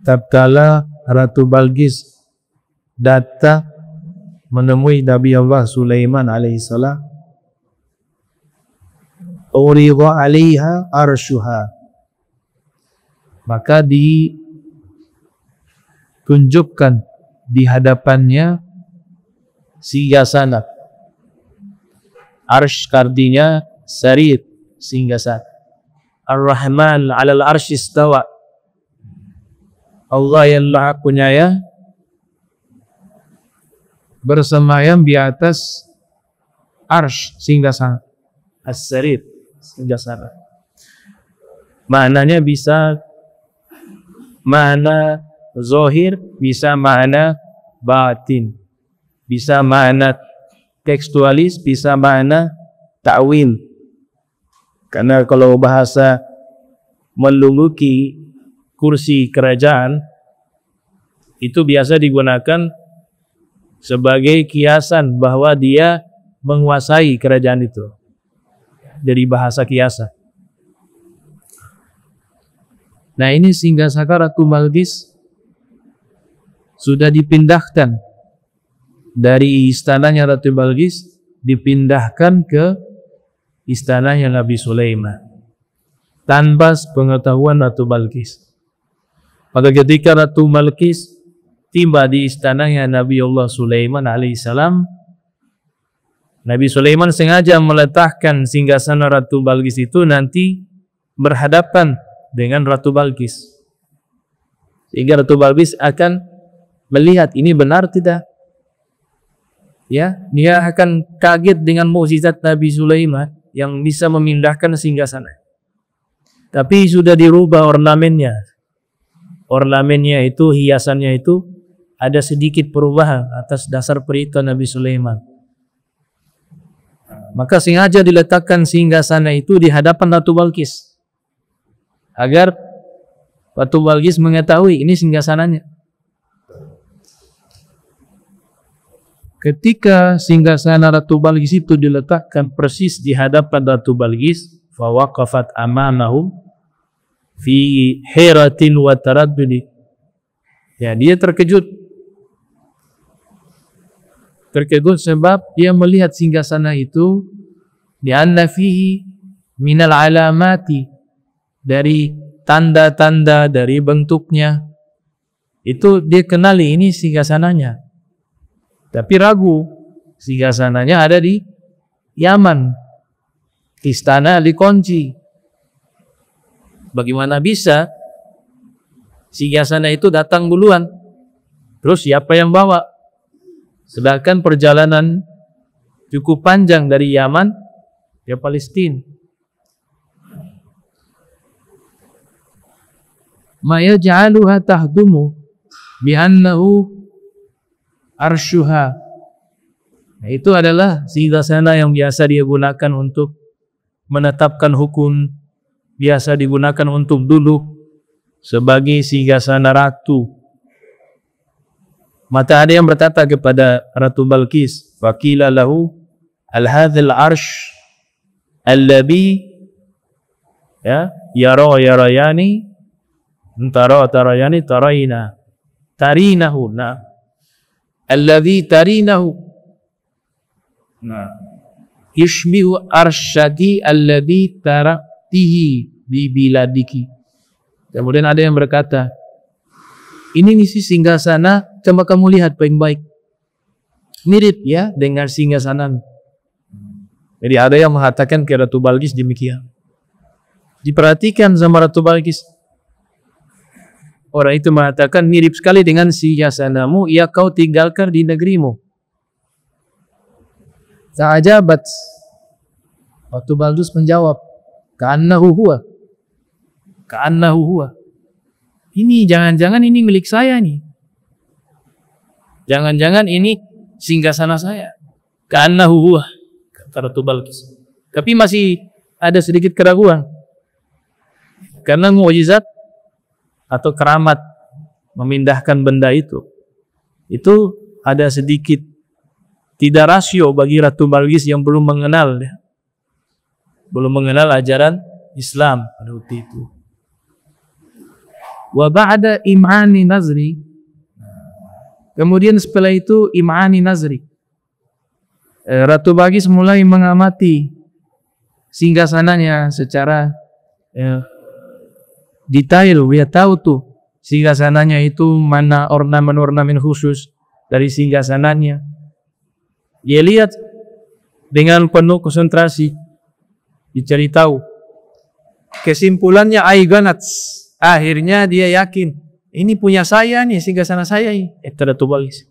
tatkala Ratu Balqis datang menemui Nabi Allah Sulaiman alaihissalam, urida 'alaiha arshuha, maka ditunjukkan di hadapannya singgasana. Arsh artinya sarir, singgasana. Ar-Rahman 'alal arsy istawa. Allah yang Maha Penyayang bersemayam di atas arsh, singgasana. As-sarir, singgasana. Maknanya bisa makna zahir, bisa makna batin, bisa makna tekstualis, bisa makna ta'wil. Karena kalau bahasa meluluki kursi kerajaan itu biasa digunakan sebagai kiasan bahwa dia menguasai kerajaan itu. Dari bahasa kiasan. Nah, ini singgasana Ratu Balqis sudah dipindahkan dari istananya Ratu Balqis, dipindahkan ke istananya Nabi Sulaiman tanpa pengetahuan Ratu Balqis. Pada ketika Ratu Balqis tiba di istananya Nabi Allah Sulaiman alaihissalam, Nabi Sulaiman sengaja meletakkan singgasana Ratu Balqis itu nanti berhadapan dengan Ratu Balqis, sehingga Ratu Balqis akan melihat ini benar tidak. Ya, dia akan kaget dengan mukjizat Nabi Sulaiman yang bisa memindahkan singgasana. Tapi sudah dirubah ornamennya. Ornamennya itu, hiasannya itu ada sedikit perubahan atas dasar perintah Nabi Sulaiman. Maka sengaja diletakkan singgasana itu di hadapan Ratu Balqis, agar Ratu Balqis mengetahui ini singgasananya. Ketika singgasana Ratu Balqis itu diletakkan persis di hadapan Ratu Balqis, fawaqafat amanahum fi hiratin wa taraddudi. Ya, dia terkejut. Terkejut sebab dia melihat singgasana itu di anna fihi minal alamati, dari tanda-tanda, dari bentuknya itu dia kenali ini singgasananya. Tapi ragu, singgasananya ada di Yaman, istana dikunci. Bagaimana bisa singgasana itu datang duluan, terus siapa yang bawa? Sedangkan perjalanan cukup panjang dari Yaman ke Palestina. Ma yaj'aluha tahdumu bi'annahu arshuha. Nah, itu adalah singgasana yang biasa dia gunakan untuk menetapkan hukum, biasa digunakan untuk duduk sebagai singgasana ratu. Maka ada yang berkata kepada Ratu Balqis, faqila lahu al-hadzal arsh alladhi yarayani tarayani tarayna tarinahu, nah alladhi tarinahu, nah yashbihu arsyadi alladhi taratihi bi biladiki. Kemudian ada yang berkata, ini misi singgasana, coba kamu lihat baik-baik, mirip ya dengan singgasana. Jadi ada yang mengatakan ke Ratu Balqis demikian. Diperhatikan sama Ratu Balqis. Orang itu mengatakan mirip sekali dengan singgasanamu, ya kau tinggalkan di negerimu. Ta'ajabat. Ratu Balqis menjawab, ka'annahu huwa. Ka'annahu huwa. Ini jangan-jangan ini milik saya nih. Jangan-jangan ini singgasana saya. Ka'annahu huwa, kata Ratu Balqis. Tapi masih ada sedikit keraguan. Karena mukjizat atau keramat memindahkan benda itu ada sedikit tidak rasio bagi Ratu Balqis yang belum mengenal ajaran Islam pada waktu itu. Wa ba'da im'ani nazri, kemudian setelah itu im'ani nazri, Ratu Balqis mulai mengamati singgasananya secara detail. Dia tahu tuh singgasananya itu mana ornamen-ornamen khusus dari singgasananya. Dia lihat dengan penuh konsentrasi, dicari tahu. Kesimpulannya aiganat, akhirnya dia yakin ini punya saya nih, singgasana saya ini. Ratu Balqis,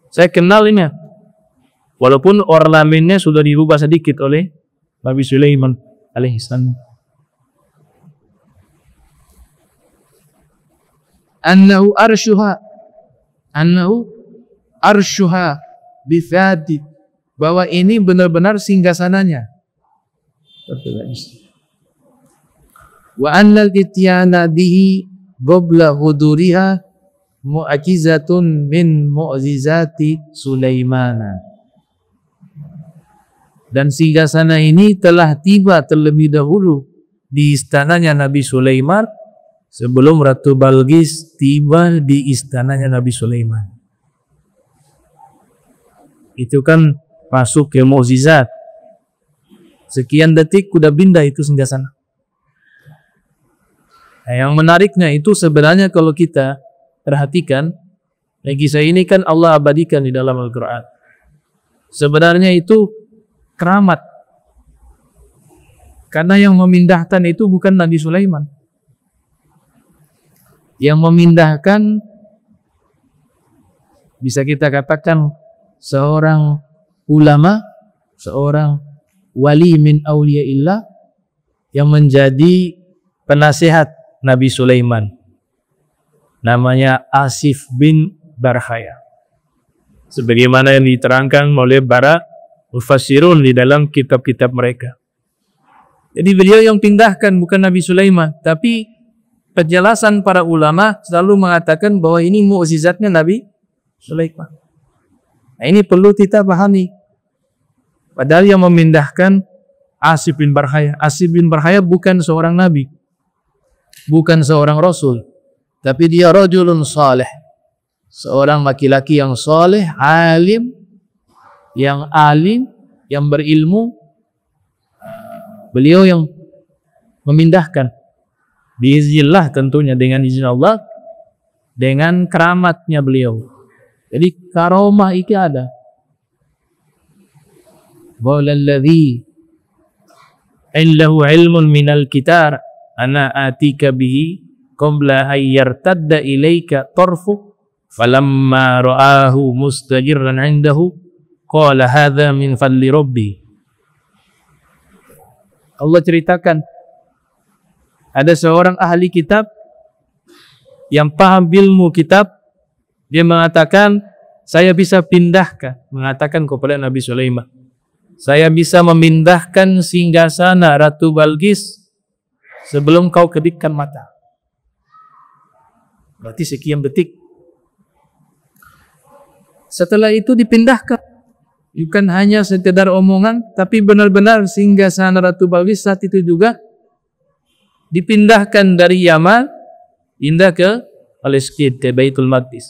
saya kenal ini, walaupun ornamennya sudah dirubah sedikit oleh Nabi Sulaiman alaihissalam. Annahu arshuha bifati, bahwa ini benar-benar singgasananya. Wa annal ityana bihi qabla huduriha mu'jizatun min mu'jizati Sulaimana. Dan singgasana ini telah tiba terlebih dahulu di istananya Nabi Sulaiman sebelum Ratu Balqis tiba di istananya Nabi Sulaiman. Itu kan masuk ke mukjizat. Sekian detik udah pindah itu singgasana. Nah, yang menariknya itu sebenarnya kalau kita perhatikan, kisah ini kan Allah abadikan di dalam Al-Quran. Sebenarnya itu keramat. Karena yang memindahkan itu bukan Nabi Sulaiman. Yang memindahkan bisa kita katakan seorang ulama, seorang wali min awliyaillah yang menjadi penasihat Nabi Sulaiman. Namanya Asif bin Barkhaya. Sebagaimana yang diterangkan oleh para mufassirun di dalam kitab-kitab mereka. Jadi beliau yang pindahkan bukan Nabi Sulaiman, tapi penjelasan para ulama selalu mengatakan bahwa ini mukjizatnya Nabi Sulaiman. Nah, ini perlu kita pahami. Padahal yang memindahkan Asif bin Barkhaya. Asif bin Barkhaya bukan seorang nabi, bukan seorang rasul, tapi dia rajulun saleh, seorang laki-laki yang saleh, alim, yang berilmu. Beliau yang memindahkan biiznillah, tentunya dengan izin Allah, dengan keramatnya beliau. Jadi karomah itu ada. Walladzi indahu ilmun minal kitab ana atika bihi qabla ay yartadda ilaika tarfu falamma ra'ahu mustajirran indahu qala hadza min fadli rabbi. Allah ceritakan ada seorang ahli kitab yang paham ilmu kitab, dia mengatakan saya bisa pindahkan, mengatakan kepada Nabi Sulaiman, saya bisa memindahkan singgasana Ratu Balqis sebelum kau kedipkan mata. Berarti sekian detik. Setelah itu dipindahkan. Bukan hanya sekedar omongan, tapi benar-benar singgasana Ratu Balqis saat itu juga dipindahkan dari Yaman pindah ke Palestina, ke Baitul Maqdis.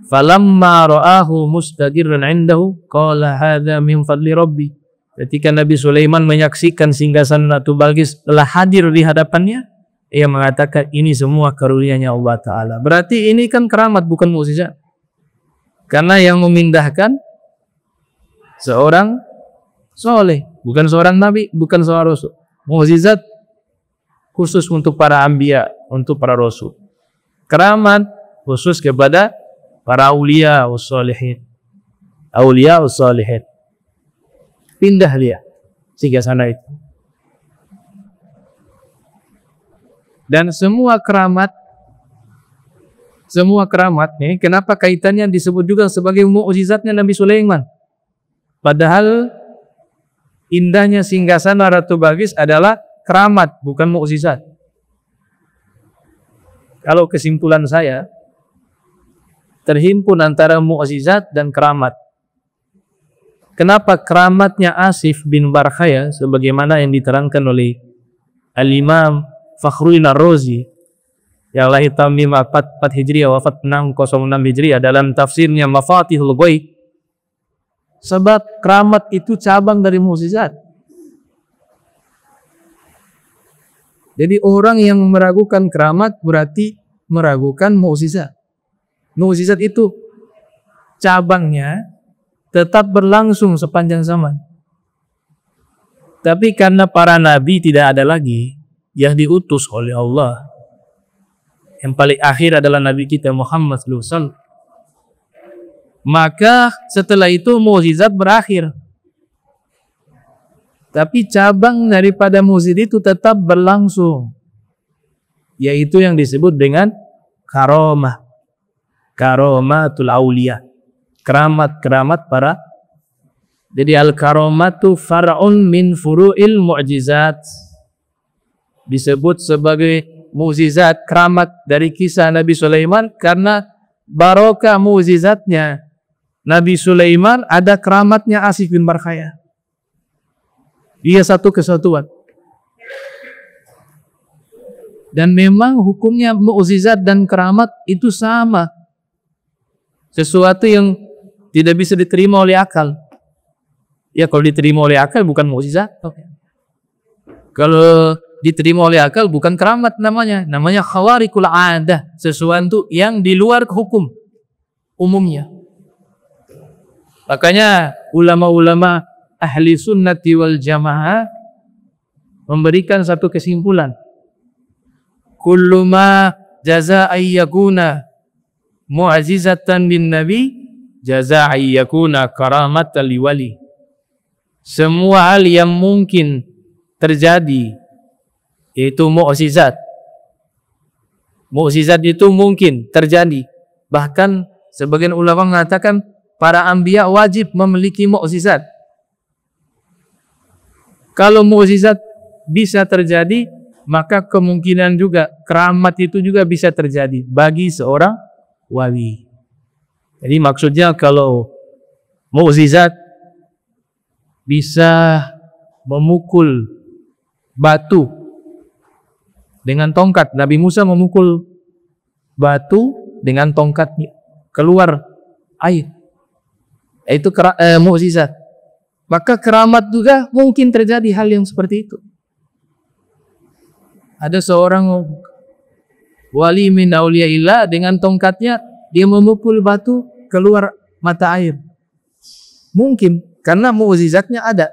Falamma ra'ahu mustaqirran 'indahu qala hadza min fadli rabbi. Ketika Nabi Sulaiman menyaksikan singgasana Ratu Balqis telah hadir di hadapannya, ia mengatakan ini semua karunia-Nya Allah Ta'ala. Berarti ini kan keramat, bukan mukjizat. Karena yang memindahkan seorang soleh, bukan seorang nabi, bukan seorang rasul. Mukjizat khusus untuk para anbiya, untuk para rasul. Keramat khusus kepada para aulia wassalihin. Aulia wassalihin. Pindah dia singgasana itu. Dan semua keramat nih, kenapa kaitannya disebut juga sebagai mukjizatnya Nabi Sulaiman? Padahal indahnya singgasana Ratu Balqis adalah keramat, bukan mukjizat. Kalau kesimpulan saya, terhimpun antara mukjizat dan keramat. Kenapa keramatnya Asif bin Barkhaya sebagaimana yang diterangkan oleh Al-Imam Fakhruddin Ar-Razi yang lahir tahun 544 Hijriah, wafat 606 Hijriah, dalam tafsirnya Mafatihul Ghaib. Sebab keramat itu cabang dari mukjizat. Jadi orang yang meragukan keramat berarti meragukan mukjizat. Mukjizat itu cabangnya tetap berlangsung sepanjang zaman. Tapi karena para nabi tidak ada lagi yang diutus oleh Allah, yang paling akhir adalah Nabi kita Muhammad SAW, maka setelah itu mukjizat berakhir. Tapi cabang daripada mukjizat itu tetap berlangsung, yaitu yang disebut dengan karamah, karamatul auliya, keramat-keramat para. Jadi al-karamatu far'un min furu'il mu'jizat, disebut sebagai mukjizat, keramat dari kisah Nabi Sulaiman karena barokah mukjizatnya Nabi Sulaiman ada keramatnya Asif bin Barkhaya. Dia satu kesatuan. Dan memang hukumnya mukjizat dan keramat itu sama. Sesuatu yang tidak bisa diterima oleh akal. Ya kalau diterima oleh akal bukan mukjizat. Kalau diterima oleh akal bukan keramat namanya. Namanya khawarikul adah. Sesuatu yang di luar hukum umumnya. Makanya ulama-ulama ahli sunnati wal jamaah memberikan satu kesimpulan. Kullu ma jaza ayyakuna mu'jizatan bin nabi jaza ayyakuna karamatan liwali. Semua hal yang mungkin terjadi yaitu mukjizat. Mukjizat itu mungkin terjadi. Bahkan sebagian ulama mengatakan para anbiya wajib memiliki mukjizat. Kalau mukjizat bisa terjadi, maka kemungkinan juga keramat itu juga bisa terjadi bagi seorang wali. Jadi maksudnya kalau mukjizat bisa memukul batu dengan tongkat. Nabi Musa memukul batu dengan tongkatnya, keluar air. Itu mukjizat. Maka keramat juga mungkin terjadi hal yang seperti itu. Ada seorang wali min auliyaillah dengan tongkatnya dia memukul batu keluar mata air. Mungkin karena mukjizatnya ada.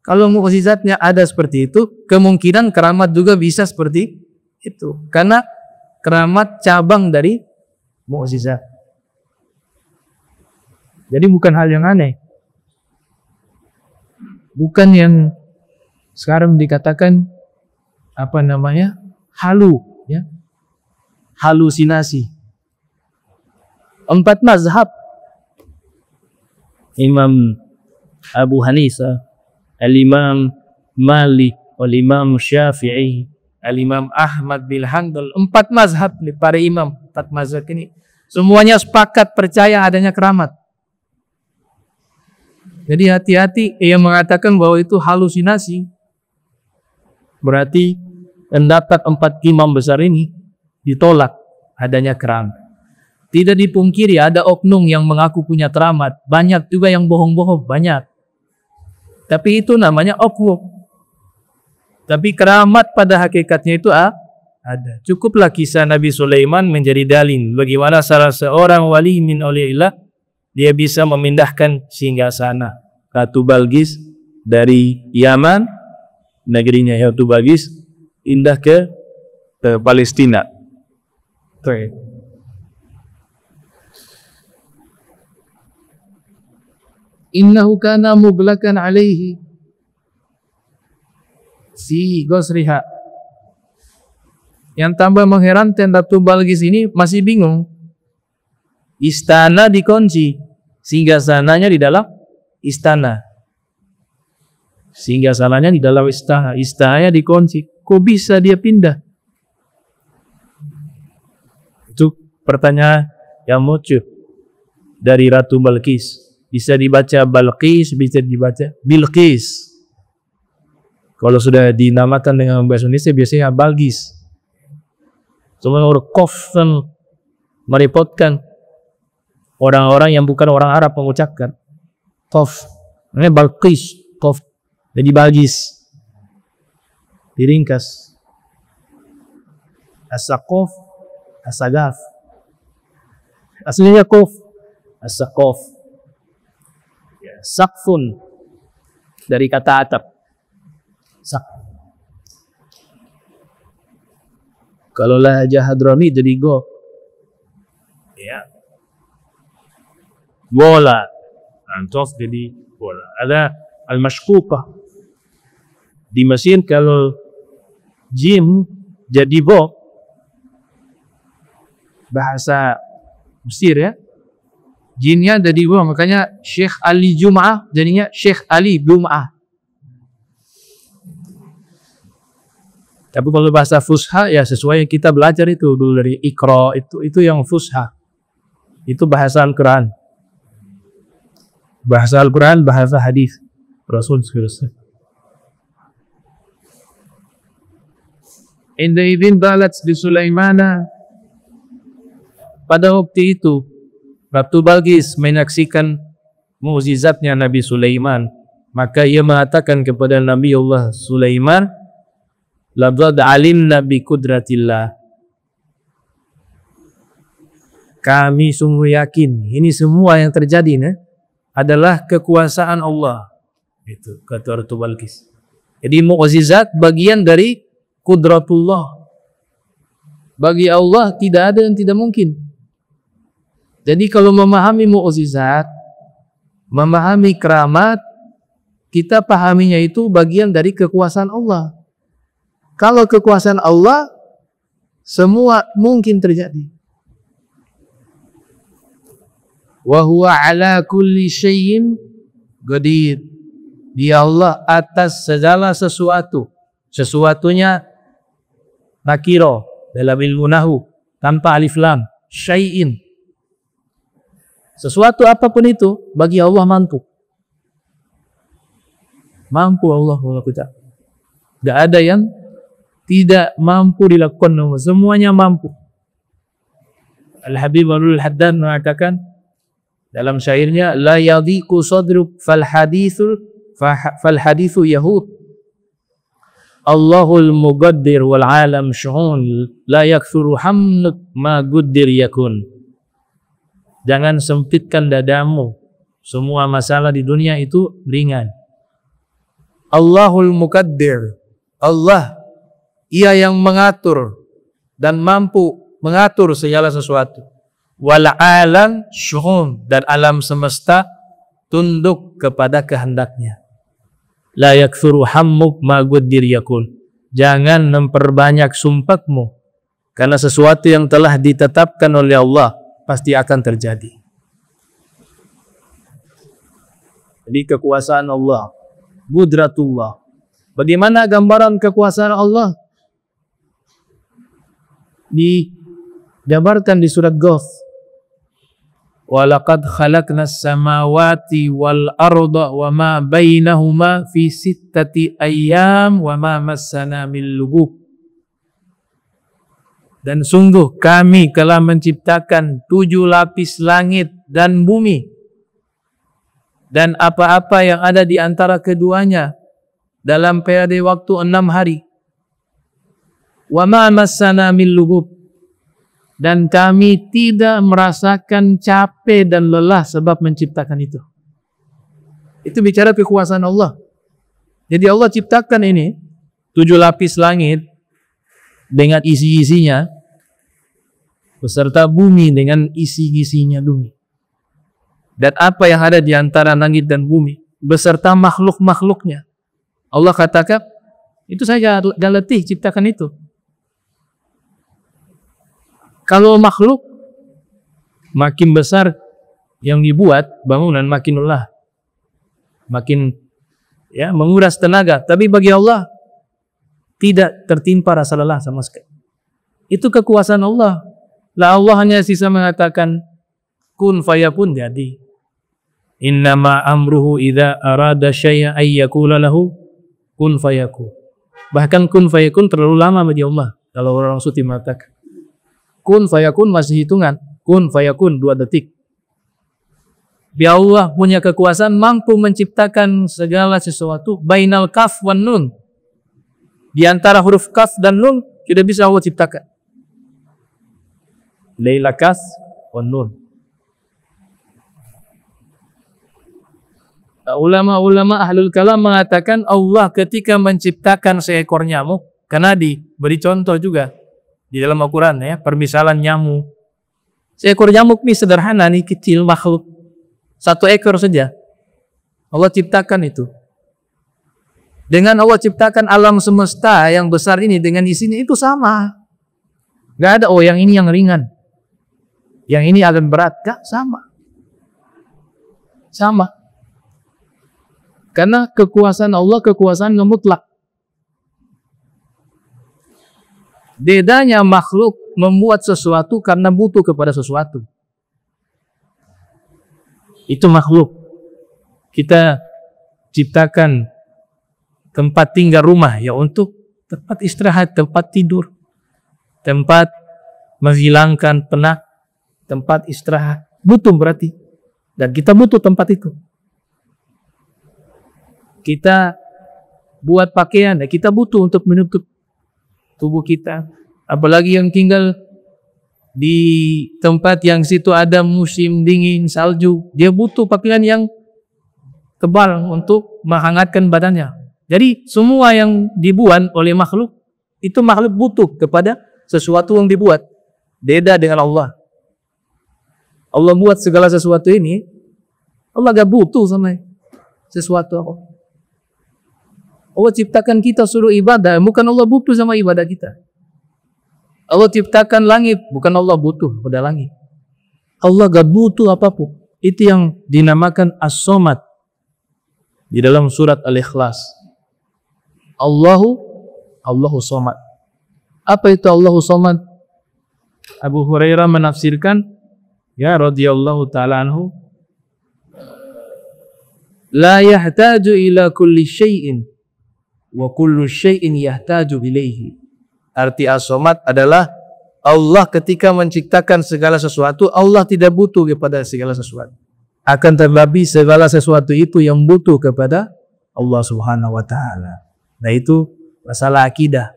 Kalau mukjizatnya ada seperti itu, kemungkinan keramat juga bisa seperti itu. Karena keramat cabang dari mukjizat. Jadi bukan hal yang aneh. Bukan yang sekarang dikatakan apa namanya? Halu, ya. Halusinasi. 4 mazhab. Imam Abu Hanifah, Al-Imam Malik, Al-Imam Syafi'i, Al-Imam Ahmad bin Hanbal, 4 mazhab para imam, 4 mazhab ini semuanya sepakat percaya adanya keramat. Jadi hati-hati yang mengatakan bahwa itu halusinasi. Berarti pendapat 4 imam besar ini ditolak adanya keramat. Tidak dipungkiri ada oknum yang mengaku punya keramat, banyak juga yang bohong-bohong, banyak. Tapi itu namanya oknum. Tapi keramat pada hakikatnya itu ada. Cukuplah kisah Nabi Sulaiman menjadi dalil bagaimana salah seorang wali min auliyaillah dia bisa memindahkan singgasana Ratu Balqis dari Yaman, negerinya Ratu Balqis, pindah ke Palestina. Innahu kana mughlakan alaihi si Gosriha. Yang tambah mengherankan, Ratu Balqis ini masih bingung. Istana dikunci, singgasananya di dalam istana. Singgasananya di dalam istana, istananya dikunci. Kok bisa dia pindah? Itu pertanyaan yang muncul dari Ratu Balqis. Bisa dibaca Balqis, bisa dibaca Bilqis. Kalau sudah dinamakan dengan bahasa Indonesia biasanya Balqis. Semua huruf qaf merepotkan orang-orang yang bukan orang Arab mengucapkan. Qaf. Namanya Balqis. Qaf. Jadi Balqis. Diringkas. As-Saqaf. As-Sagaf. Aslinya Qaf. As-Saqaf. Ya, Saqfun. Dari kata atap. Sak. Kalau lahjah Hadrami jadi go. Ya. Bola. Antos jadi bola. Ada al-mashkuqah. Di Mesir kalau jim jadi bo. Bahasa Mesir ya. Jinnya jadi bo. Makanya Syekh Ali Jum'ah jadinya Syekh Ali Jum'ah. Tapi kalau bahasa fusha ya sesuai yang kita belajar itu dulu dari Iqra itu yang fusha. Itu bahasa Al-Quran. Bahasa Al-Quran, bahasa hadis Rasul SAW. Inda idin balat di Sulaimana. Pada waktu itu Ratu Balqis menyaksikan mukjizatnya Nabi Sulaiman, maka ia mengatakan kepada Nabi Allah Sulaiman, laqad alimna bi qudratillah. Kami sungguh yakin ini semua yang terjadi adalah kekuasaan Allah. Itu kata Ratu Balqis. Jadi mukjizat bagian dari qudratullah. Bagi Allah tidak ada yang tidak mungkin. Jadi kalau memahami mukjizat, memahami keramat, kita pahaminya itu bagian dari kekuasaan Allah. Kalau kekuasaan Allah, semua mungkin terjadi. Wa huwa ala kulli syai'in qadir. Dia Allah atas segala sesuatu. Sesuatunya nakiro dalam ilmu nahwu tanpa alif lam. Syai'in. Sesuatu apapun itu bagi Allah mampu. Mampu Allah melakukan. Tidak ada yang tidak mampu dilakukan. Semuanya mampu. Al-Habib Alul Haddad mengatakan dalam syairnya, la yadhiqu sadruk fal hadithu yahud. Allahul muqaddir wal alam syuhun la yakthuru hamluk ma guddir yakun. Jangan sempitkan dadamu. Semua masalah di dunia itu ringan. Allahul muqaddir. Allah, ia yang mengatur dan mampu mengatur segala sesuatu. Wal alam syuhun, dan alam semesta tunduk kepada kehendaknya. La yakthuru hammuk ma guddir yakun. Jangan memperbanyak sumpahmu, karena sesuatu yang telah ditetapkan oleh Allah pasti akan terjadi. Jadi kekuasaan Allah, qudratullah. Bagaimana gambaran kekuasaan Allah? Digambarkan di surat Ghaf. Walaqad khalaqnas samawati wal arda wa ma bainahuma fi sittati ayyam wa ma massana min lughub. Dan sungguh kami telah menciptakan 7 lapis langit dan bumi dan apa-apa yang ada di antara keduanya dalam periode waktu 6 hari. Wa ma massana min lughub, dan kami tidak merasakan capek dan lelah sebab menciptakan itu. Itu bicara kekuasaan Allah. Jadi Allah ciptakan ini 7 lapis langit dengan isi-isinya, beserta bumi dengan isi-isinya bumi. Dan apa yang ada di antara langit dan bumi, beserta makhluk-makhluknya. Allah katakan, itu saja gak letih ciptakan itu. Kalau makhluk, makin besar yang dibuat, bangunan makin lelah. Makin menguras tenaga. Tapi bagi Allah, tidak tertimpa rasa lelah sama sekali. Itu kekuasaan Allah. Lah Allah hanya sisa mengatakan kun fayakun, jadi. Innama amruhu idza arada syai'an ay yaqula lahu kun fayakun. Bahkan kun fayakun terlalu lama bagi Allah. Kalau orang suci mengatakan Kun fayakun masih hitungan. Kun fayakun 2 detik. Ya Allah punya kekuasaan mampu menciptakan segala sesuatu. Bainal kaf wan nun. Di antara huruf kaf dan nun sudah bisa Allah ciptakan. Laila kaf wan nun. Ulama-ulama ahlul kalam mengatakan Allah ketika menciptakan seekor nyamuk, karena diberi contoh juga di dalam Al-Quran ya, permisalan nyamuk. Seekor nyamuk ini sederhana nih, kecil makhluk. 1 ekor saja. Allah ciptakan itu. Dengan Allah ciptakan alam semesta yang besar ini dengan isinya itu sama. Gak ada, oh yang ini yang ringan. Yang ini agak berat. Gak, sama. Sama. Karena kekuasaan Allah, kekuasaan yang mutlak. Bedanya makhluk membuat sesuatu karena butuh kepada sesuatu. Itu makhluk. Kita ciptakan tempat tinggal rumah ya untuk tempat istirahat, tempat tidur, tempat menghilangkan penat, tempat istirahat. Butuh berarti. Dan kita butuh tempat itu. Kita buat pakaian, kita butuh untuk menutup tubuh kita. Apalagi yang tinggal di tempat yang situ ada musim dingin, salju, dia butuh pakaian yang tebal untuk menghangatkan badannya. Jadi semua yang dibuat oleh makhluk, itu makhluk butuh kepada sesuatu yang dibuat. Beda dengan Allah. Allah buat segala sesuatu ini, Allah gak butuh sama sesuatu apa. Allah ciptakan kita suruh ibadah, bukan Allah butuh sama ibadah kita. Allah ciptakan langit, bukan Allah butuh pada langit. Allah gak butuh apapun. Itu yang dinamakan As-Somad di dalam surat Al-Ikhlas. Allahu Somad. Apa itu Allahu Somad? Abu Hurairah menafsirkan, ya radhiyallahu ta'ala anhu, la yahtaju ila kulli syai'in wa kullu syai'in yahtaju ilaihi. Arti As-Somad adalah Allah ketika menciptakan segala sesuatu, Allah tidak butuh kepada segala sesuatu. Akan tetapi segala sesuatu itu yang butuh kepada Allah Subhanahu wa taala. Nah, itu masalah akidah.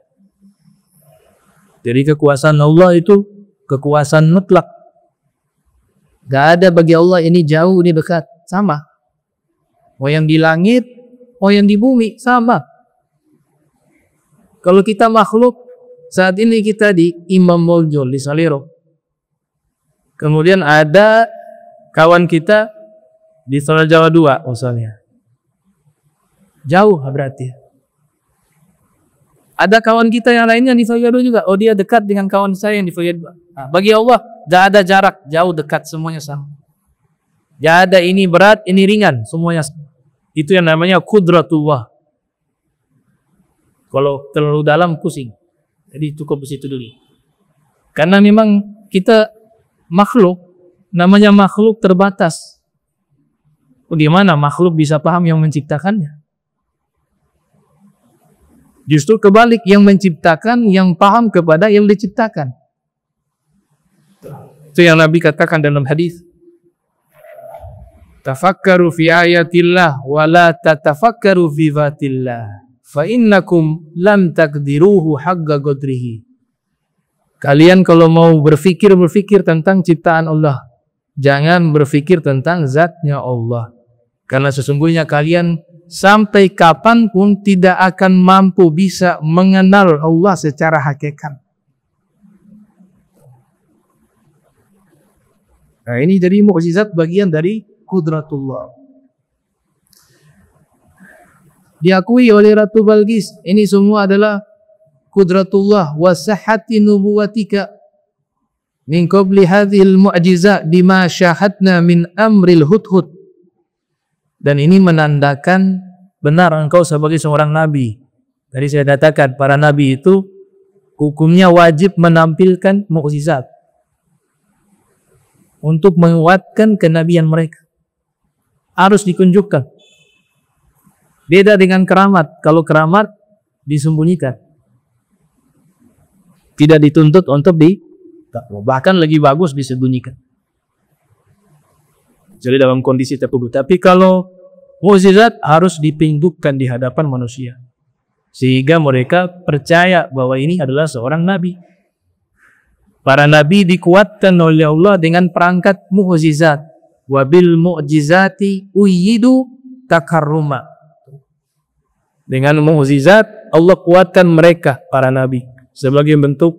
Jadi kekuasaan Allah itu kekuasaan mutlak. Gak ada bagi Allah ini jauh, ini dekat, sama. Mau yang di langit, mau yang di bumi, sama. Kalau kita makhluk, saat ini kita di Imam Moljol, di Saliro. Kemudian ada kawan kita di Salor Jawa 2 misalnya. Jauh berarti. Ada kawan kita yang lainnya di Salor 2 juga. Oh, dia dekat dengan kawan saya yang di Salor 2. Nah, bagi Allah, tidak ada jarak, jauh dekat, semuanya sama. Tidak ada ini berat, ini ringan, semuanya sama. Itu yang namanya Qudratullah. Kalau terlalu dalam pusing. Jadi cukup di situ dulu. Karena memang kita makhluk, namanya makhluk terbatas. Bagaimana makhluk bisa paham yang menciptakannya? Justru kebalik, yang menciptakan yang paham kepada yang diciptakan. Itu yang Nabi katakan dalam hadis. Tafakkaru fi ayatillah wa la tatafakkaru fi zatillah. Fa innakum lam taqdiruhu haqqa qadrihi. Kalian kalau mau berpikir tentang ciptaan Allah, jangan berpikir tentang zatnya Allah. Karena sesungguhnya kalian sampai kapanpun tidak akan mampu bisa mengenal Allah secara hakikat. Nah, ini jadi mukjizat bagian dari Qudratullah. Diakui oleh Ratu Balqis, ini semua adalah Qudratullah wa sahhati nubuwatika min qabli hadhil mu'jizat bima syahadna min amril hudhud. Dan ini menandakan benar engkau sebagai seorang nabi. Tadi saya katakan para nabi itu hukumnya wajib menampilkan mukjizat untuk menguatkan kenabian mereka. Harus ditunjukkan. Beda dengan keramat. Kalau keramat disembunyikan, tidak dituntut untuk Bahkan lebih bagus disembunyikan. Jadi dalam kondisi tertentu. Tapi kalau mukjizat harus dipinggukkan di hadapan manusia, sehingga mereka percaya bahwa ini adalah seorang nabi. Para nabi dikuatkan oleh Allah dengan perangkat mukjizat. Wabil mu'jizati uyyidu takarruma. Dengan mukjizat Allah kuatkan mereka, para nabi, sebagai bentuk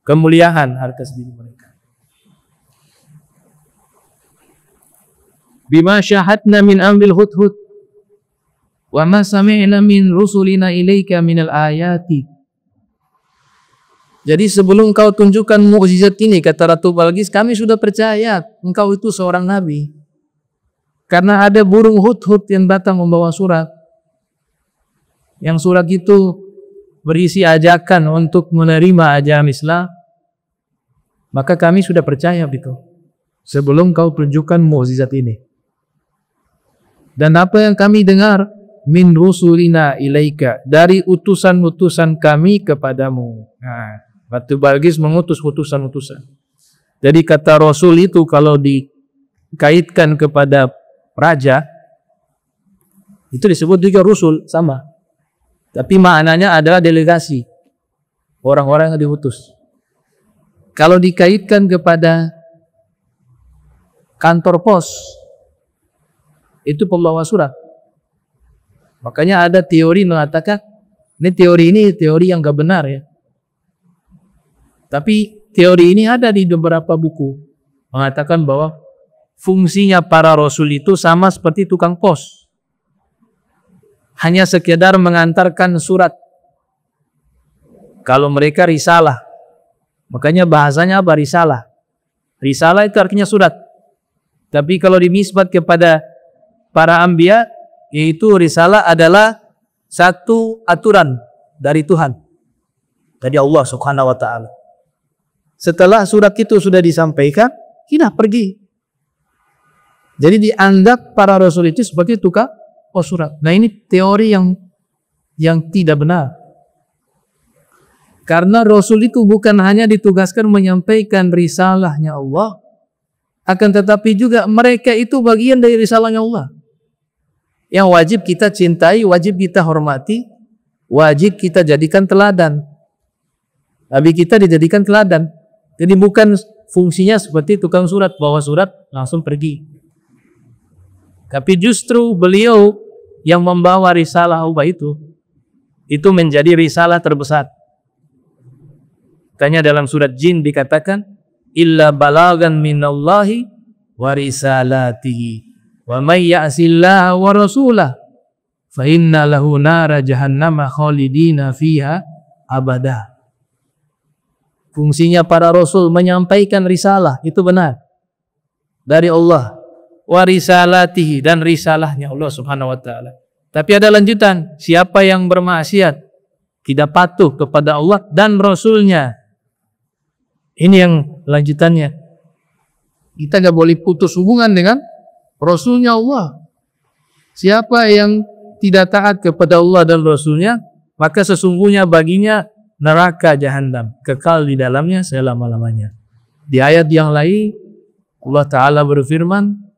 kemuliaan atas diri mereka. Bima syahadna min amril hudhud wa ma sami'na min rusulina ilaika minal ayati. Jadi sebelum kau tunjukkan mukjizat ini, kata Ratu Balqis, kami sudah percaya engkau itu seorang nabi. Karena ada burung hudhud yang datang membawa surat. Yang surat itu berisi ajakan untuk menerima ajaran Islam. Maka kami sudah percaya begitu. Sebelum kau tunjukkan mukjizat ini. Dan apa yang kami dengar min rusulina ilaika, dari utusan-utusan kami kepadamu. Nah, Ratu Balqis mengutus utusan-utusan. Jadi kata Rasul itu kalau dikaitkan kepada raja, itu disebut juga Rasul, sama. Tapi maknanya adalah delegasi, orang-orang yang diutus. Kalau dikaitkan kepada kantor pos, itu pembawa surat. Makanya ada teori mengatakan, ini teori yang gak benar ya. Tapi teori ini ada di beberapa buku, mengatakan bahwa fungsinya para rasul itu sama seperti tukang pos. Hanya sekedar mengantarkan surat. Kalau mereka risalah, makanya bahasanya apa? Risalah. Risalah itu artinya surat. Tapi kalau dinisbat kepada para anbiya, yaitu risalah adalah satu aturan dari Tuhan, dari Allah Subhanahu wa Ta'ala. Setelah surat itu sudah disampaikan, kita pergi. Jadi dianggap para rasul itu sebagai tukang pos surat. Nah, ini teori yang tidak benar. Karena rasul itu bukan hanya ditugaskan menyampaikan risalahnya Allah, akan tetapi juga mereka itu bagian dari risalahnya Allah. Yang wajib kita cintai, wajib kita hormati, wajib kita jadikan teladan. Nabi kita dijadikan teladan. Jadi bukan fungsinya seperti tukang surat, bawa surat langsung pergi. Tapi justru beliau yang membawa risalah Allah itu menjadi risalah terbesar. Tanya dalam surat Jin dikatakan, illa balagan minallahi wa risalatihi wa may ya'sillaha wa rasulah fa inna lahu nara jahannama khalidina fiha abada. Fungsinya para rasul menyampaikan risalah, itu benar, dari Allah. Wa risalatihi, dan risalahnya Allah Subhanahu wa Ta'ala. Tapi ada lanjutan, siapa yang bermaksiat, tidak patuh kepada Allah dan Rasulnya. Ini yang lanjutannya. Kita gak boleh putus hubungan dengan Rasulnya Allah. Siapa yang tidak taat kepada Allah dan Rasulnya, maka sesungguhnya baginya neraka jahanam, kekal di dalamnya selama-lamanya. Di ayat yang lain Allah Ta'ala berfirman,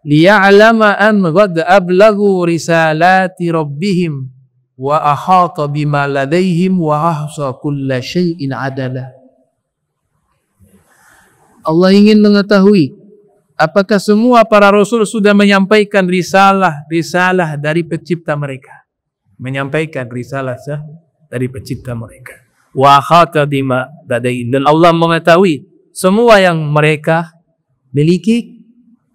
liya'lama an qad ablagu risalati rabbihim wa ahata bima ladaihim wa ahsa kulla syai'in adala. Allah ingin mengetahui apakah semua para rasul sudah menyampaikan risalah dari pencipta mereka. Menyampaikan risalah dari pencipta mereka. Wa khata bima ladaihim, dan Allah mengetahui semua yang mereka miliki.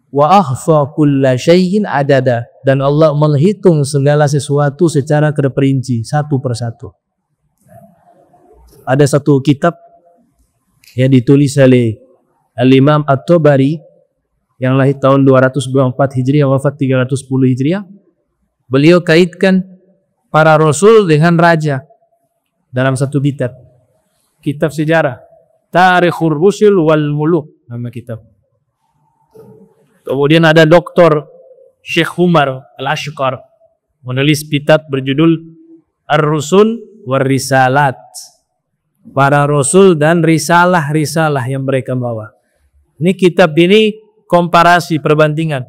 Wa ahsa kulla syai'in adada, dan Allah menghitung segala sesuatu secara terperinci satu persatu. Ada satu kitab yang ditulis oleh Al-Imam At-Tabari yang lahir tahun 224 Hijriah, wafat 310 Hijriah. Beliau kaitkan para rasul dengan raja dalam satu kitab sejarah, Tarikhur Rusul wal Muluk, nama kitab. Kemudian ada Dr. Syekh Umar Al-Ashqar menulis kitab berjudul Ar-Rusul war Risalat. para rasul dan risalah-risalah yang mereka bawa. Ini kitab ini komparasi perbandingan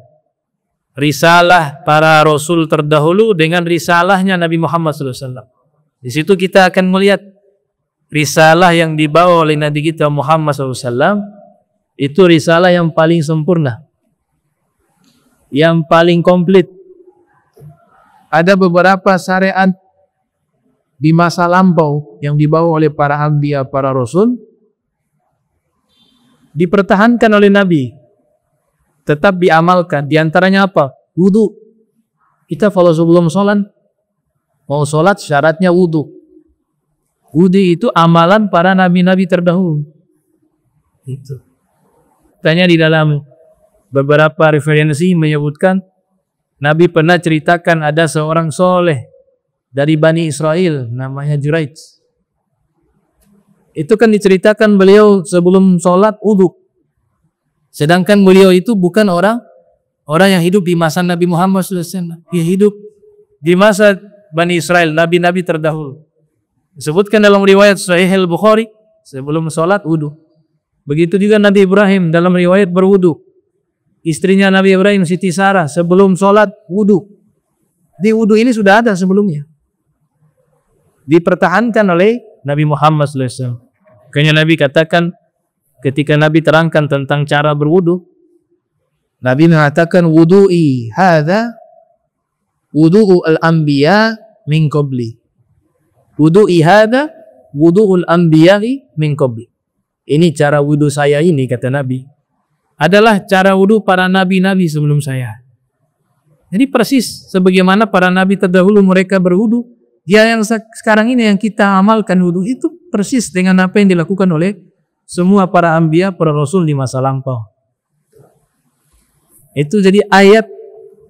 risalah para rasul terdahulu dengan risalahnya Nabi Muhammad SAW. Di situ kita akan melihat risalah yang dibawa oleh Nabi kita Muhammad SAW itu risalah yang paling sempurna, yang paling komplit. Ada beberapa syariat di masa lampau yang dibawa oleh para anbiya, para rasul, dipertahankan oleh Nabi, tetap diamalkan. Di antaranya apa? Wudu. Kita kalau sebelum sholat, mau sholat syaratnya wudu. Wudu itu amalan para nabi-nabi terdahulu. Itu. Tanya di dalam beberapa referensi menyebutkan Nabi pernah ceritakan ada seorang soleh dari Bani Israel namanya Juraij. Itu kan diceritakan beliau sebelum sholat wudu. Sedangkan beliau itu bukan orang yang hidup di masa Nabi Muhammad SAW. Dia hidup di masa Bani Israel, nabi-nabi terdahulu. Disebutkan dalam riwayat Sahih Al-Bukhari, sebelum sholat wudu. Begitu juga Nabi Ibrahim dalam riwayat berwudu. Istrinya Nabi Ibrahim, Siti Sarah, sebelum sholat wudu. Di wudu ini sudah ada sebelumnya. Dipertahankan oleh Nabi Muhammad SAW. Makanya Nabi katakan, ketika Nabi terangkan tentang cara berwudu, Nabi mengatakan wudu'i hadza wudu'u al-anbiya min qabli. Wudu'i hadza wudu'ul anbiya'i min qabli. Ini cara wudu saya ini, kata Nabi, adalah cara wudu para nabi-nabi sebelum saya. Jadi persis sebagaimana para nabi terdahulu mereka berwudu, dia yang sekarang ini yang kita amalkan wudu itu persis dengan apa yang dilakukan oleh semua para anbiya, para rasul di masa lampau. Itu jadi ayat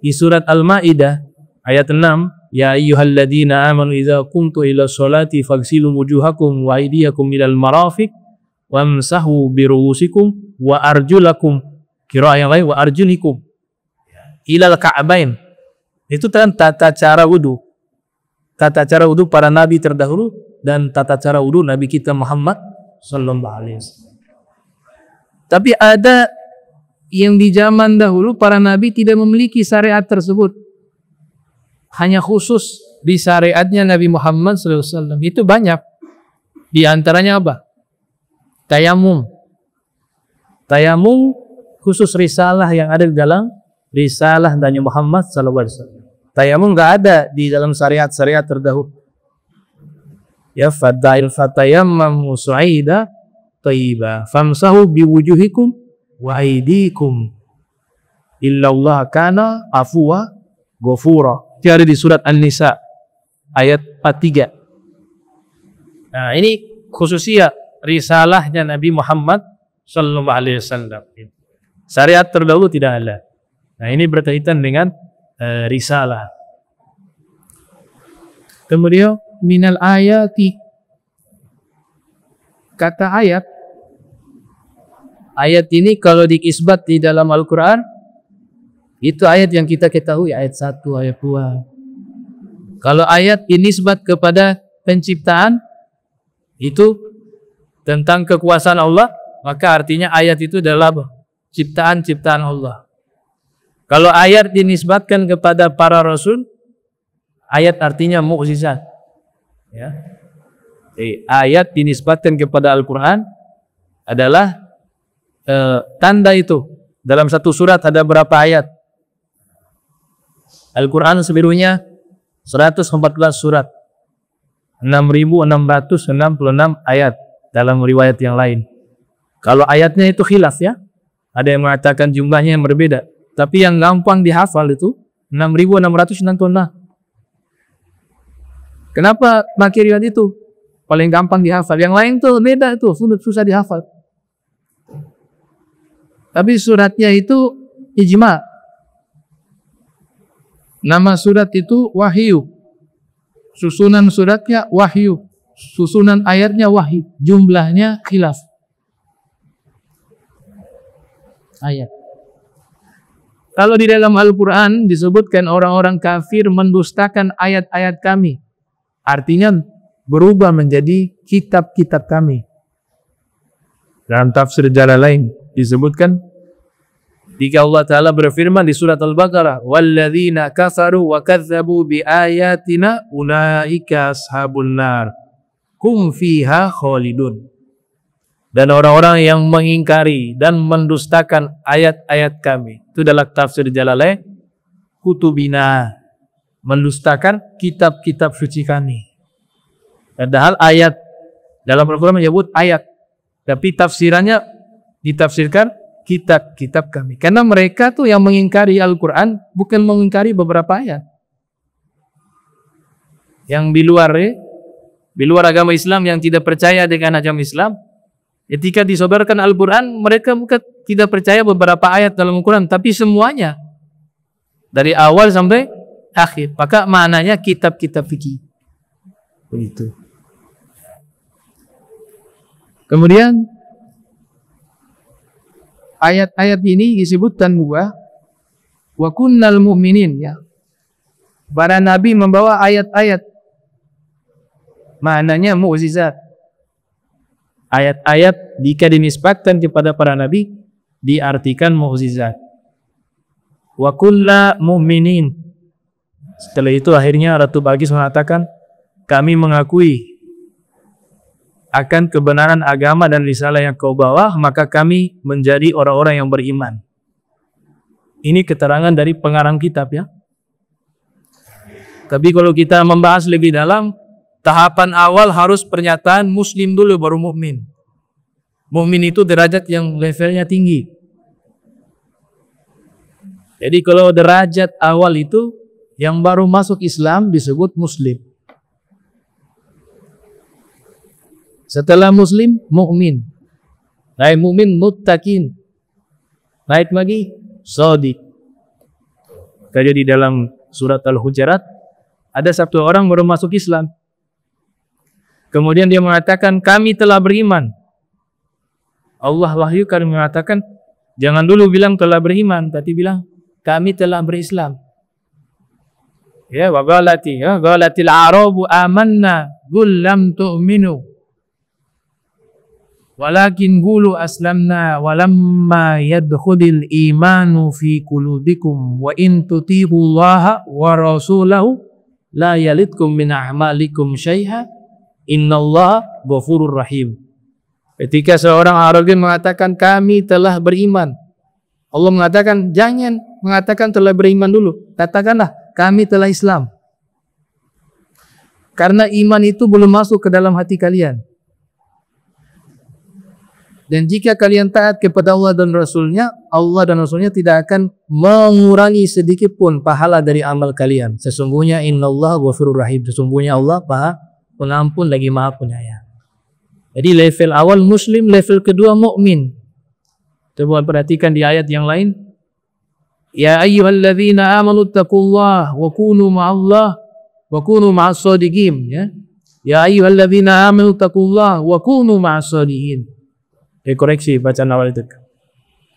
di surat Al-Maidah ayat 6, ya ayyuhalladzina amanu idza qumtu ila sholati faghsilu wujuhakum wa aydiyakum ilal marafiq wamsahu biruusikum wa arjulakum, qiraah yang lain wa arjulikum ilal ka'bain. Itu kan tata cara wudu. Tata cara wudu para nabi terdahulu dan tata cara wudu Nabi kita Muhammad sallallahu alaihi wasallam. Tapi ada yang di zaman dahulu para nabi tidak memiliki syariat tersebut. Hanya khusus di syariatnya Nabi Muhammad sallallahu alaihi wasallam. Itu banyak. Di antaranya apa? Tayamum. Tayamum khusus risalah yang ada di dalam risalah Nabi Muhammad sallallahu alaihi wasallam. Tayamum enggak ada di dalam syariat-syariat terdahulu. Ya fadail fatayammamu su'ida thayyiba famsahu biwujuhikum wa aydikum illallah kana afwa ghafura. Itu ada di surat An-Nisa ayat 43. Nah, ini khususnya risalahnya Nabi Muhammad sallallahu alaihi wasallam. Syariat terdahulu tidak ada. Nah, ini berkaitan dengan risalah. Kemudian minal ayati, kata ayat ini kalau diisbat di dalam Al-Quran itu ayat yang kita ketahui, ayat 1, ayat 2. Kalau ayat dinisbat kepada penciptaan itu tentang kekuasaan Allah, maka artinya ayat itu adalah ciptaan-ciptaan Allah. Kalau ayat dinisbatkan kepada para rasul, ayat artinya mukjizat. Ya. Jadi, ayat dinisbatkan kepada Al-Quran adalah tanda itu. Dalam satu surat ada berapa ayat? Al-Quran seluruhnya 114 surat, 6.666 ayat dalam riwayat yang lain. Kalau ayatnya itu khilaf ya, ada yang mengatakan jumlahnya yang berbeda. Tapi yang gampang dihafal itu 6.666. Kenapa pakai riwayat itu? Paling gampang dihafal. Yang lain tuh beda tuh, susah dihafal. Tapi suratnya itu ijma. Nama surat itu wahyu. Susunan suratnya wahyu. Susunan ayatnya wahyu. Jumlahnya khilaf. Ayat. Kalau di dalam Al-Quran disebutkan orang-orang kafir mendustakan ayat-ayat kami. Artinya berubah menjadi kitab-kitab kami. Dalam tafsir Jalalain disebutkan jika Allah Ta'ala berfirman di surat Al-Baqarah, "Walladzina kafaru wa kadzdzabu biayatina ulaika ashabun nar hum fiha khalidun." Dan orang-orang yang mengingkari dan mendustakan ayat-ayat kami. Itu dalam tafsir Jalalain, kutubina, mendustakan kitab-kitab suci kami. Padahal ayat dalam Al-Quran menyebut ayat, tapi tafsirannya ditafsirkan kitab-kitab kami. Karena mereka tuh yang mengingkari Al-Quran bukan mengingkari beberapa ayat. Yang di luar agama Islam, yang tidak percaya dengan agama Islam, ketika disobarkan Al-Quran, mereka bukan tidak percaya beberapa ayat dalam Al-Quran, tapi semuanya dari awal sampai akhir. Maka maknanya kitab-kitab fikih. Begitu. Kemudian ayat-ayat ini disebutkan juga wa kunnal mu'minin, ya. Para nabi membawa ayat-ayat. Maknanya mukjizat. Ayat-ayat jika dinisbatkan kepada para nabi diartikan mukjizat. Wa kulla mu'minin. Setelah itu akhirnya Ratu Balqis mengatakan, kami mengakui akan kebenaran agama dan risalah yang kau bawa, maka kami menjadi orang-orang yang beriman. Ini keterangan dari pengarang kitab, ya. Tapi kalau kita membahas lebih dalam, tahapan awal harus pernyataan muslim dulu baru mukmin. Mukmin itu derajat yang levelnya tinggi. Jadi kalau derajat awal itu yang baru masuk Islam disebut muslim. Setelah muslim, mukmin. Naik mukmin, muttaqin. Naik lagi, shadiq. Kayak di dalam surat Al-Hujurat, ada satu orang baru masuk Islam. Kemudian dia mengatakan, kami telah beriman. Allah wahyukan mengatakan, jangan dulu bilang telah beriman, tapi bilang, kami telah berislam. Ya, wa qalatil a'rabu amanna, qul lam tu'minu. Walakin qulu aslamna walamma yadkhulil imanu fi qulubikum wa in tuti'ullaha wa rasulahu la yalitkum min a'malikum syai'a innallaha ghafurur rahim. Ketika seorang Arabi mengatakan kami telah beriman, Allah mengatakan jangan mengatakan telah beriman dulu, katakanlah kami telah Islam. Karena iman itu belum masuk ke dalam hati kalian. Dan jika kalian taat kepada Allah dan Rasulnya, Allah dan Rasulnya tidak akan mengurangi sedikit pun pahala dari amal kalian. Sesungguhnya innallaha ghafurur rahim. Sesungguhnya Allah pengampun lagi maha penyayang. Jadi level awal muslim, level kedua mukmin. Coba perhatikan di ayat yang lain. Ya ayyuhalladzina amanu taqullaha wa kunu ma'allah wa kunu ma'as shadiqin, ya. Ya ayyuhalladzina amanu taqullaha wa kunu ma'as shadiqin. Koreksi bacaan awal itu.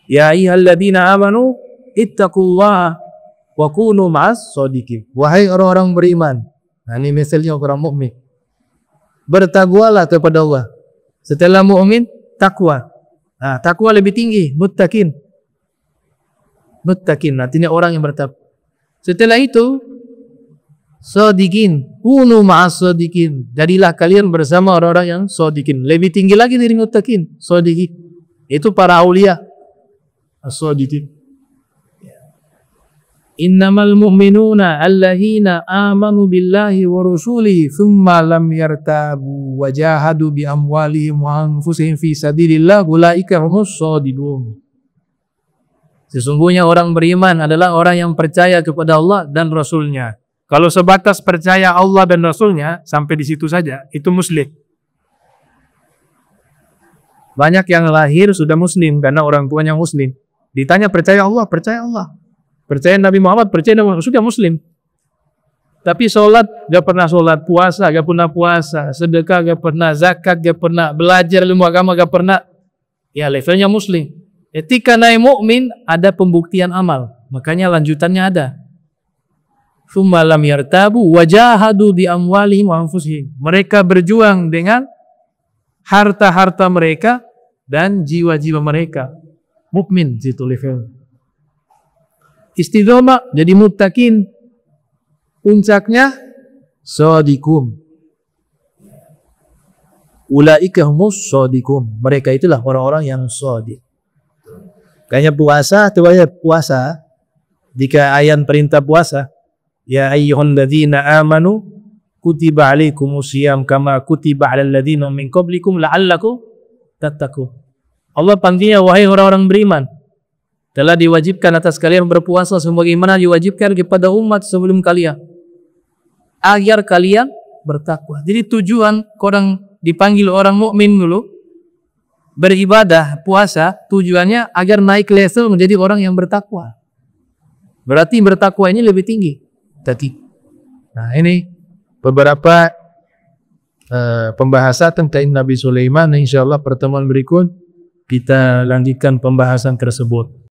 Ya ayyuhalladzina amanu ittaqullaha wa kunu ma'as shadiqin. Wahai orang-orang beriman. Nah, ini misalnya orang mukmin. Bertakwalah kepada Allah. Setelah mukmin, takwa. Nah, takwa lebih tinggi, muttaqin. Muttaqin, artinya orang yang bertakwa. Setelah itu, shadiqin, kunu ma'as shadiqin. Jadilah kalian bersama orang-orang yang shadiqin. Lebih tinggi lagi dari muttaqin, shadiqin. Itu para aulia. As-shadiqin. Innamal mu'minuna allazina amanu billahi wa rasulihi thumma lam yartabu wa jahadu bi amwalihim wa anfusihim fi sabilillah ulaika humus shadiqun. Sesungguhnya orang beriman adalah orang yang percaya kepada Allah dan Rasulnya. Kalau sebatas percaya Allah dan Rasulnya sampai di situ saja, itu muslim. Banyak yang lahir sudah muslim karena orang tuanya muslim. Ditanya percaya Allah, percaya Allah. Percaya Nabi Muhammad, percaya Nabi Muhammad, sudah muslim. Tapi sholat, gak pernah sholat, puasa, gak pernah puasa, sedekah, gak pernah, zakat, gak pernah, belajar ilmu agama, gak pernah. Ya levelnya muslim. Ketika naik mukmin ada pembuktian amal. Makanya lanjutannya ada. thumma lam yartabu wajahadu bi amwalihim wa anfusihim. Mereka berjuang dengan harta-harta mereka dan jiwa-jiwa mereka. Mukmin situ level. Istiqomah jadi muttaqin. Puncaknya shadiqun. Ulaika humus shadiqun. Mereka itulah orang-orang yang shadiq. Kayaknya puasa, jika ayat perintah puasa, ya ayyuhalladzina amanu kutiba alaikumusiyam kama kutiba alal ladzina min qablikum la'allakum tattaqun. Allah panggilnya, wahai orang-orang beriman, telah diwajibkan atas kalian berpuasa sebagaimana diwajibkan kepada umat sebelum kalian, agar kalian bertakwa. Jadi tujuan orang dipanggil orang mukmin dulu beribadah puasa, tujuannya agar naik level menjadi orang yang bertakwa. Berarti bertakwa ini lebih tinggi tadi. Nah, ini beberapa pembahasan tentang Nabi Sulaiman. Insyaallah pertemuan berikut kita lanjutkan pembahasan tersebut.